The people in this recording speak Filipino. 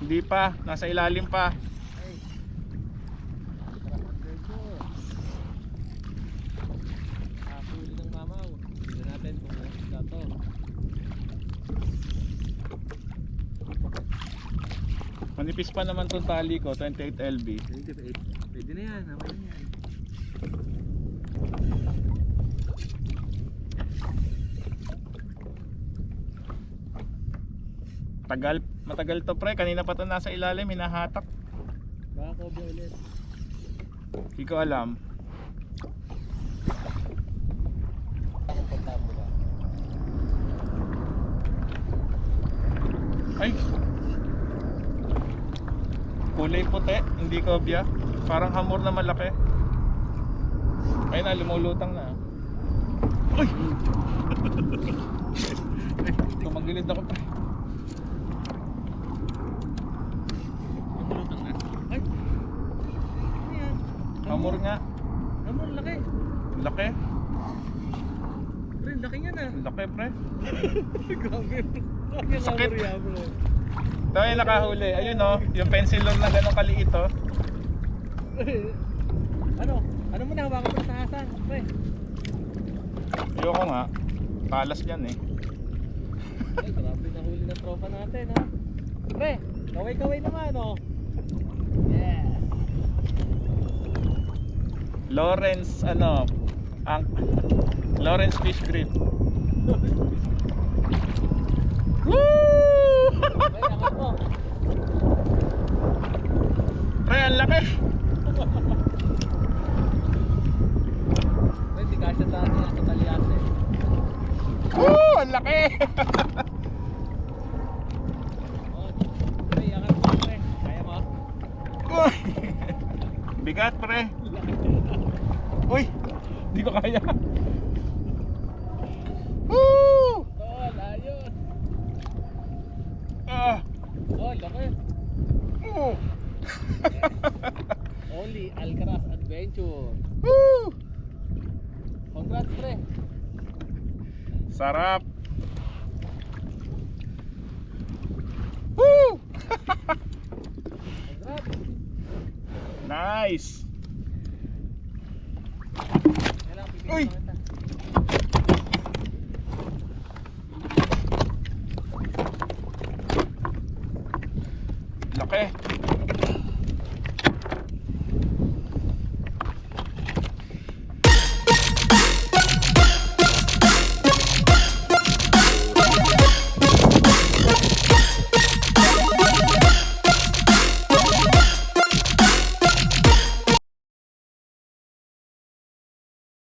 Hindi pa, nasa ilalim pa. Ay. Sarap ang adventure. Huli ng mamaw. Tignan natin kung ano to. Manipis pa naman tong tali ko, 28 LB. 28. Pwede na yan, okay na yan. Matagal to pre, kanina pa to nasa ilalim, hinahatak. Baka cobra ulit. Hindi ko alam. Komportable ba? Ay! Kulay puti, hindi cobia. Parang hamor na malaki. Ayun na, lumulutang na. Uy! Tumagilid ako pre. Lumulutang na? Ay! Ano yan? Hamor nga. Hamor, laki. Laki. Pre, laki niya na. Laki pre. Grabe. Sakit. Hamor yan, bro. Ito yung nakahuli. Ayun o, yung pencil lure na ganong kaliit o. Ano? Ano mo na hawakan mo sa hasa? Pre. Ayoko nga. Palas yan eh. Ay, grabe na huli ng tropa natin, ha? Pre, kaway-kaway naman, oh. Yes. Lawrence Lawrence Fish Grip. Woo! Pre, angat mo. Pre, ang laki. Pre, di kasya sa atin ang katalyase. Woo! Ang laki. Oh, pre, angat mo, pre. Kaya mo? Uy! Bigat pre. Uy! Hindi ko kaya. Woo! Oh, ayos. Ah! Oh, laki. Oh! Only Alcaraz Adventure. Woo! Congrats, pre. Sarap. Woo! Congrats. Nice. Kailangan Uy! pipigil kita. Laki.